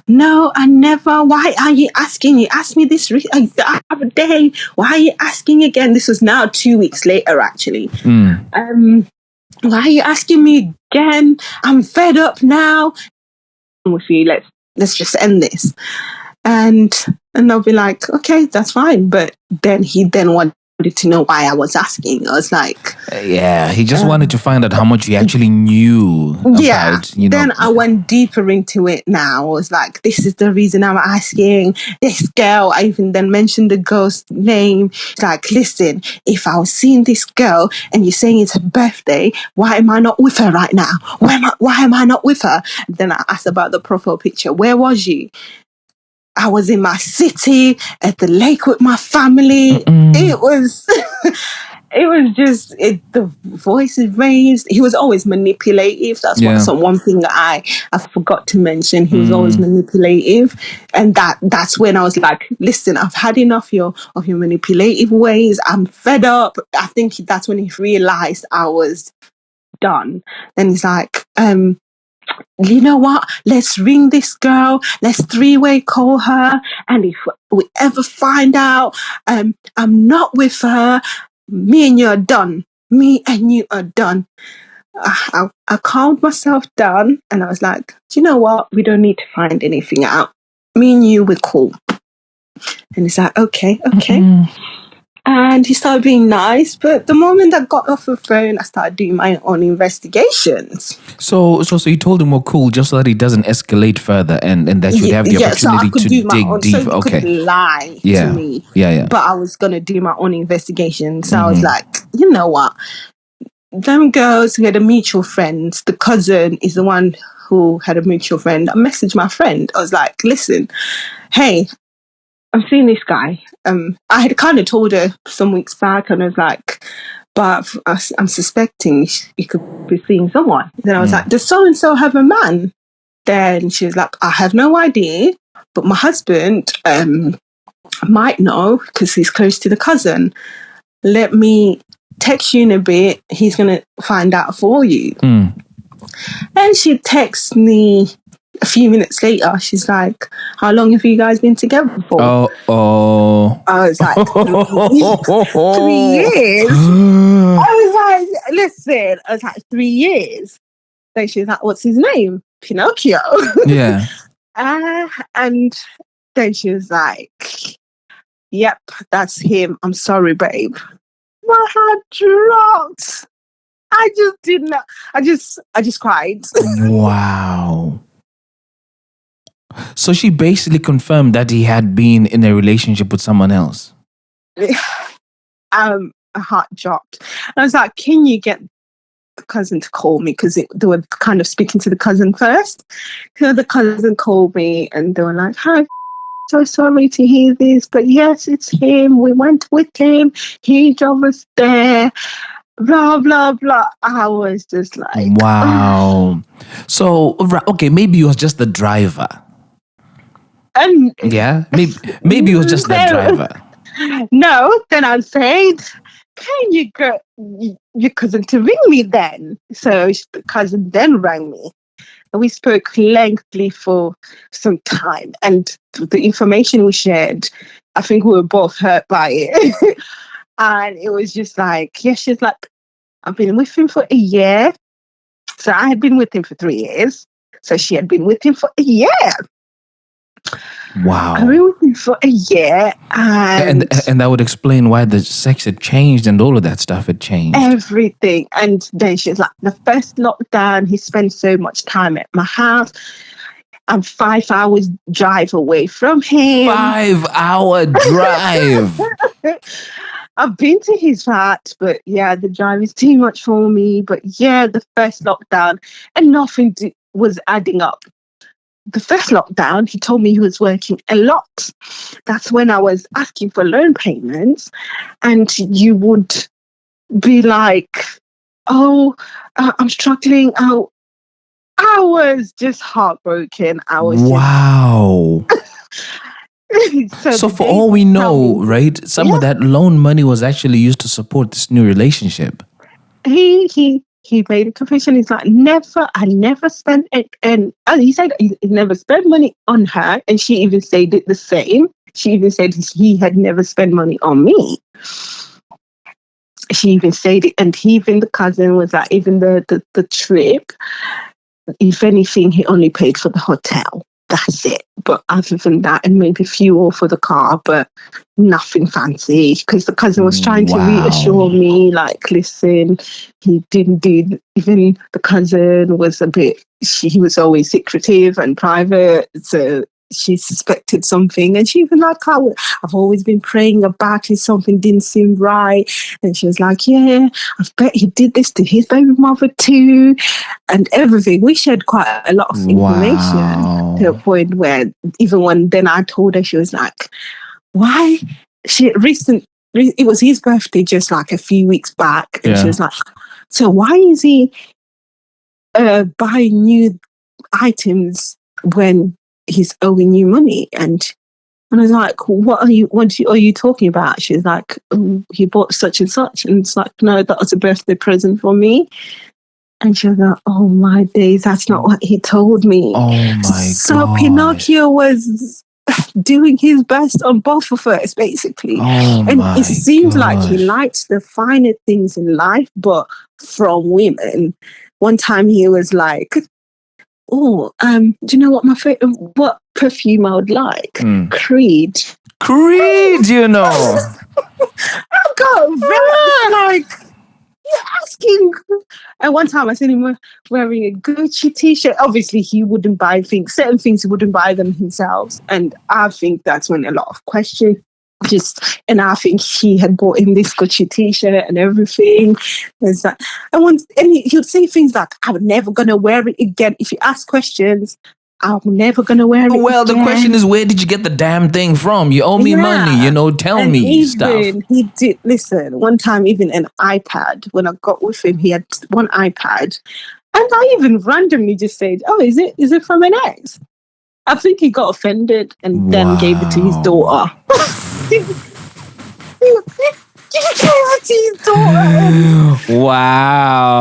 No, I never. Why are you asking? You asked me this the other day. Why are you asking again? This was now 2 weeks later, actually. Why are you asking me again? I'm fed up now with you. Let's just end this. And they'll be like, okay, that's fine. But then he wanted wanted to know why I was asking. I was like, yeah, he just wanted to find out how much you actually knew about, Then I went deeper into it now. I was like, this is the reason I'm asking. This girl, I even then mentioned the girl's name. It's like, listen, if I was seeing this girl and you're saying it's her birthday, why am I not with her right now? Why am I not with her? And then I asked about the profile picture. Where was you? I was in my city at the lake with my family. It was, the voices raised. He was always manipulative. That's one thing that I forgot to mention. He was always manipulative. And that's when I was like, listen, I've had enough of your manipulative ways. I'm fed up. I think that's when he realized I was done. And he's like, you know what? Let's ring this girl. Let's three-way call her. And if we ever find out I'm not with her, me and you are done. Me and you are done. I calmed myself down and I was like, do you know what? We don't need to find anything out. Me and you, we're cool. And he's like, okay. And he started being nice. But the moment I got off the phone, I started doing my own investigations. So you told him we're cool just so that he doesn't escalate further and that you'd have the opportunity to dig deep. So he couldn't lie to me. Yeah. But I was going to do my own investigation. So I was like, you know what? Them girls who had a mutual friend, the cousin is the one who had a mutual friend. I messaged my friend. I was like, listen, hey, I'm seeing this guy. I had kind of told her some weeks back, and I was like, but I'm suspecting you could be seeing someone. Then I was like, does so-and-so have a man? Then she was like, I have no idea, but my husband might know because he's close to the cousin. Let me text you in a bit. He's going to find out for you. And she texts me a few minutes later. She's like, how long have you guys been together for? I was like, 3 years. I was like, listen, I was like, 3 years. Then she's like, what's his name? Pinocchio. Yeah. And then she was like, yep, that's him. I'm sorry, babe. My heart dropped. I just did not. I just cried. Wow. So she basically confirmed that he had been in a relationship with someone else. A heart dropped. I was like, can you get the cousin to call me? Because they were kind of speaking to the cousin first. So the cousin called me and they were like, hi, so sorry to hear this, but yes, it's him. We went with him. He drove us there. Blah, blah, blah. I was just like... Wow. So, okay, maybe he was just the driver. Yeah? Maybe he was just the driver. No, then I said, can you get your cousin to ring me then? So the cousin then rang me. And we spoke lengthily for some time. And the information we shared, I think we were both hurt by it. And it was just like, yeah, she's like, I've been with him for a year. So I had been with him for 3 years. So she had been with him for a year. Wow. I've been with him for a year. And that would explain why the sex had changed and all of that stuff had changed. Everything. And then she's like, the first lockdown, he spent so much time at my house. I'm 5 hours drive away from him. 5-hour drive. I've been to his flat, but yeah, the drive is too much for me. But yeah, the first lockdown, and nothing was adding up. The first lockdown, he told me he was working a lot. That's when I was asking for loan payments, and you would be like, oh, I'm struggling. Oh, I was just heartbroken. Wow. So for all we know, right, some of that loan money was actually used to support this new relationship. He made a confession. He's like, I never spent it. And he said he never spent money on her. And she even said it the same. She even said he had never spent money on me. She even said it. And even the cousin was like, even the trip, if anything, he only paid for the hotel. that's it. But other than that, and maybe fuel for the car, but nothing fancy. Because the cousin was trying to reassure me, like, listen, he didn't do, even the cousin was a bit, he was always secretive and private. So she suspected something, and she was like, oh, I've always been praying about it, something didn't seem right. And she was like, yeah, I bet he did this to his baby mother too, and everything. We shared quite a lot of information to a point where even when then I told her, she was like, why? It was his birthday just like a few weeks back, and she was like, so why is he buying new items when he's owing you money? And I was like, what are you talking about? She's like, oh, he bought such and such. And it's like, no, that was a birthday present for me. And she was like, oh my days, that's not what he told me. Oh my God. So Pinocchio was doing his best on both of us, basically. And it seemed like he liked the finer things in life, but from women. One time he was like, oh, do you know what what perfume I would like? Creed, you know. I got very like, you're asking. And one time I seen him wearing a Gucci t-shirt. Obviously, he wouldn't buy certain things he wouldn't buy them himself. And I think that's when a lot of questions and I think he had bought him this Gucci t-shirt and everything. There's that. And he'll say things like, I'm never going to wear it again. If you ask questions, I'm never going to wear it Well, again. The question is, where did you get the damn thing from? You owe me money, tell me stuff. He did, listen, one time even an iPad, when I got with him, he had one iPad. And I even randomly just said, oh, is it from an ex? I think he got offended and then gave it to his daughter. Wow.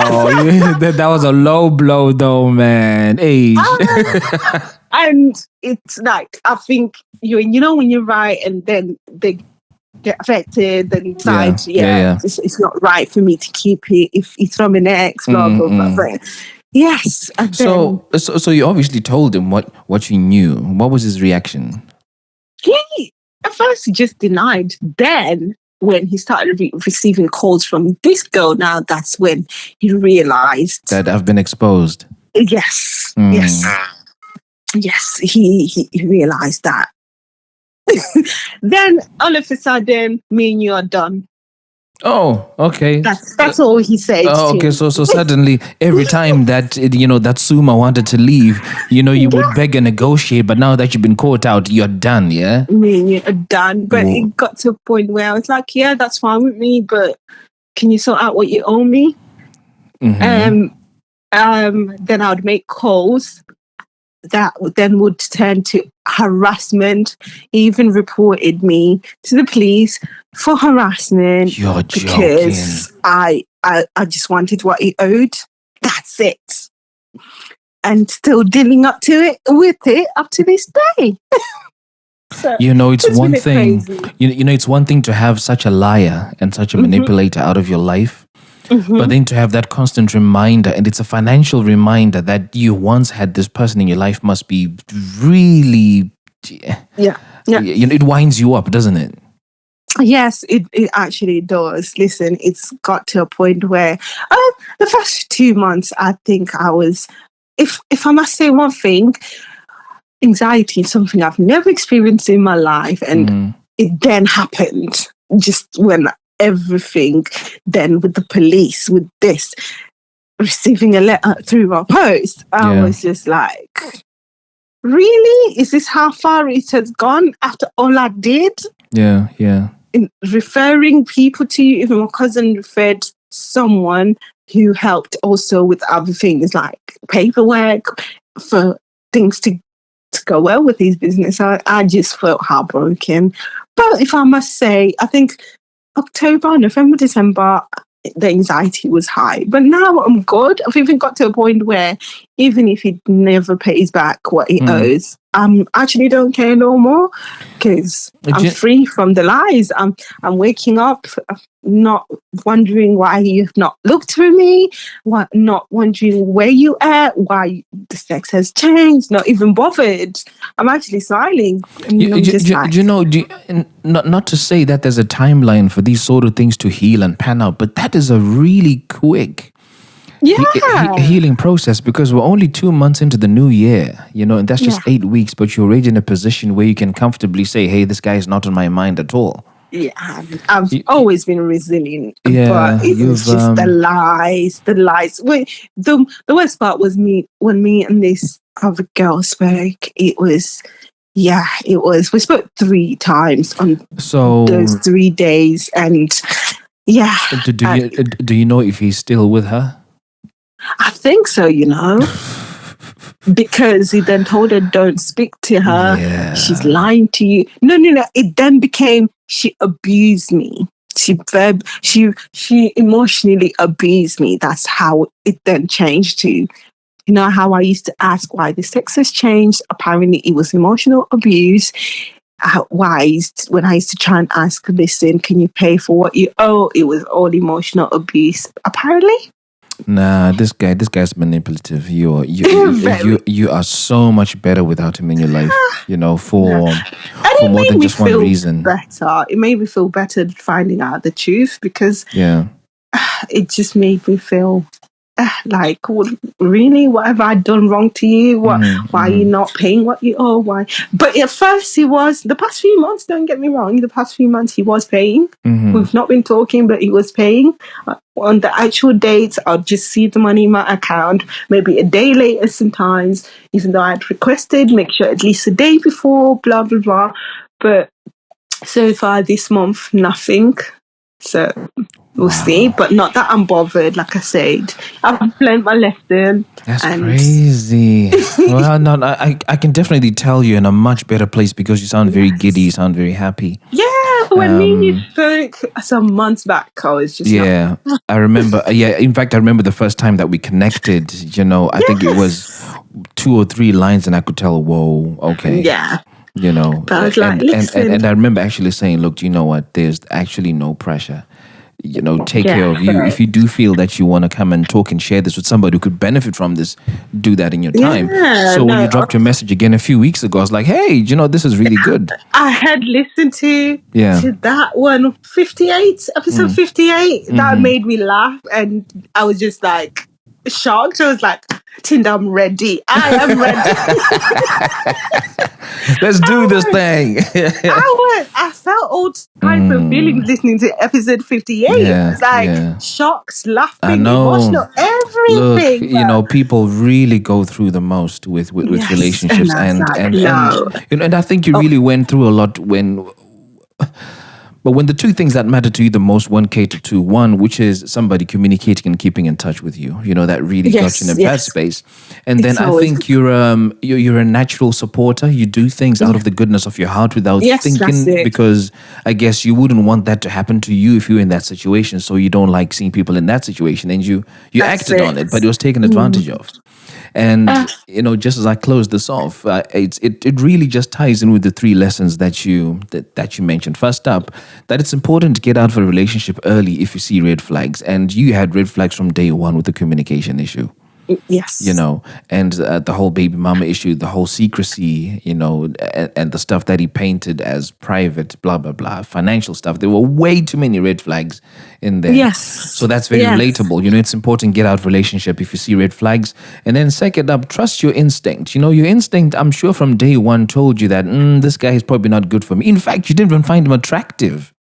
That was a low blow though, man. Age. And it's like, I think you know when you write and then they get affected and decide, it's not right for me to keep it if it's from an ex, blah blah blah. Yes. And so you obviously told him what you knew. What was his reaction? At first he just denied. Then when he started receiving calls from this girl, now that's when he realized that I've been exposed. Yes. Yes, he realized that. Then all of a sudden, me and you are done. Oh, okay. That's all he said. Oh, okay. So suddenly, every time that that Suma wanted to leave, you would beg and negotiate. But now that you've been caught out, you're done. Yeah. Me and you are done. But it got to a point where I was like, yeah, that's fine with me. But can you sort out what you owe me? Then I would make calls that then would turn to harassment. He even reported me to the police for harassment. You're because I just wanted what he owed. That's it. And still dealing up to this day. So, it's one thing. It's one thing to have such a liar and such a manipulator out of your life. But then to have that constant reminder, and it's a financial reminder that you once had this person in your life must be really... Yeah. It winds you up, doesn't it? Yes, it actually does. Listen, it's got to a point where the first 2 months, I think I was, if I must say one thing, anxiety is something I've never experienced in my life. And it then happened just when everything, then with the police, with this, receiving a letter through my post, I was just like, really? Is this how far it has gone after all I did? Yeah. In referring people to you, even my cousin referred someone who helped also with other things like paperwork for things to go well with his business. I just felt heartbroken. But if I must say, I think October, November, December, the anxiety was high. But now I'm good. I've even got to a point where even if he never pays back what he owes, I actually don't care no more because I'm free from the lies. I'm waking up not wondering why you've not looked for me, not wondering where you at, why the sex has changed, not even bothered. I'm actually smiling. Not to say that there's a timeline for these sort of things to heal and pan out, but that is a really quick healing process, because we're only 2 months into the new year, and that's just 8 weeks, but you're already in a position where you can comfortably say, hey, this guy is not on my mind at all. Yeah, I've always been resilient, but it was just the lies. The worst part was when me and this other girl spoke. It was. We spoke 3 times on those 3 days, and Do you know if he's still with her? I think so, because he then told her, don't speak to her. Yeah. She's lying to you. No. It then became, she abused me. She emotionally abused me. That's how it then changed to, how I used to ask why the sex has changed. Apparently it was emotional abuse. When I used to try and ask, listen, can you pay for what you owe? It was all emotional abuse, apparently. Nah, this guy's manipulative. You are so much better without him in your life. For more than just one reason. Better. It made me feel better finding out the truth, because it just made me feel like, really, what have I done wrong to you? Why are you not paying what you owe? Why? But at first the past few months, don't get me wrong, the past few months he was paying. We've not been talking, but he was paying. On the actual dates, I'll just see the money in my account, maybe a day later sometimes, even though I'd requested, make sure at least a day before, blah, blah, blah. But so far this month, nothing. So we'll see, but not that I'm bothered. Like I said, I've learned my lesson. That's crazy. Well, no, I can definitely tell you're in a much better place, because you sound very giddy, you sound very happy. Yeah, when me and you spoke some months back, I was just I remember. In fact, I remember the first time that we connected. I think it was 2 or 3 lines, and I could tell, whoa, okay. Yeah. But I was like, listen. And I remember actually saying, look, you know what? There's actually no pressure. Take care of you. Right. If you do feel that you want to come and talk and share this with somebody who could benefit from this, do that in your time. When you dropped your message again a few weeks ago, I was like, hey, this is really good. I had listened to that one, 58, episode 58. That made me laugh, and I was just like shocked. I was like, Tinder, I'm ready. I am ready. Let's do this thing. I felt all type of feelings listening to episode 58. It's like shocks, laughing, emotional, everything. Look, people really go through the most with relationships, and I think you really went through a lot But when the 2 things that matter to you the most, one cater to one, which is somebody communicating and keeping in touch with you, that really got you in a bad space. And then I think you're a natural supporter. You do things out of the goodness of your heart without thinking, because I guess you wouldn't want that to happen to you if you're in that situation. So you don't like seeing people in that situation, and you acted on it, but it was taken advantage of. And just as I close this off, it really just ties in with the 3 lessons that you mentioned. First up, that it's important to get out of a relationship early if you see red flags, and you had red flags from day one with the communication issue. Yes. And the whole baby mama issue, the whole secrecy, and the stuff that he painted as private, blah, blah, blah, financial stuff. There were way too many red flags in there. Yes. So that's very relatable. It's important to get out of relationship if you see red flags. And then second up, trust your instinct. Your instinct, I'm sure from day one told you that this guy is probably not good for me. In fact, you didn't even find him attractive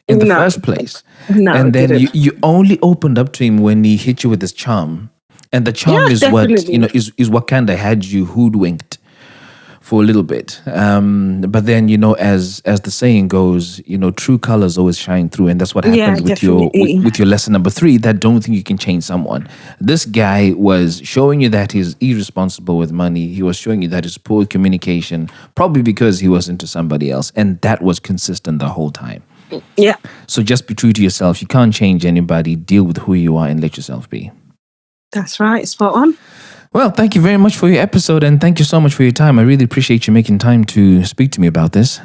in the first place. No, and then you only opened up to him when he hit you with his charm. And the charm is definitely is what kind of had you hoodwinked for a little bit. But then, as the saying goes, true colors always shine through, and that's what happened with your lesson number 3. That don't think you can change someone. This guy was showing you that he's irresponsible with money. He was showing you that he's poor communication, probably because he was into somebody else, and that was consistent the whole time. Yeah. So just be true to yourself. You can't change anybody. Deal with who you are and let yourself be. That's right. Spot on. Well, thank you very much for your episode, and thank you so much for your time. I really appreciate you making time to speak to me about this.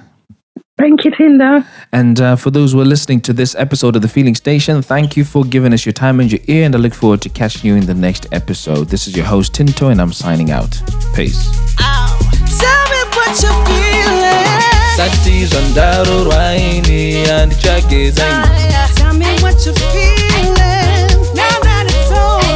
Thank you, Tinder. And for those who are listening to this episode of The Feeling Station, thank you for giving us your time and your ear, and I look forward to catching you in the next episode. This is your host, Tinto, and I'm signing out. Peace. Tell me what you're feeling. Satis on Daro Raini and Chake Tell me what you're feeling. Now that it's over.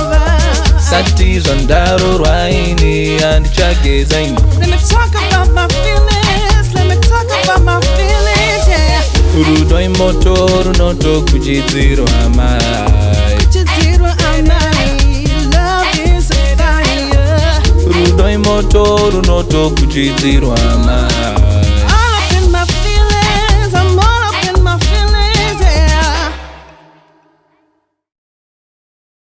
Satis on Daro Raini and Chake Let me talk about my feelings. Let me talk about my feelings, yeah. Urudoi motoru noto kujidziro amai. Kujidziro amai. Love is a fire. Urudoi motoru noto kujidziro amai.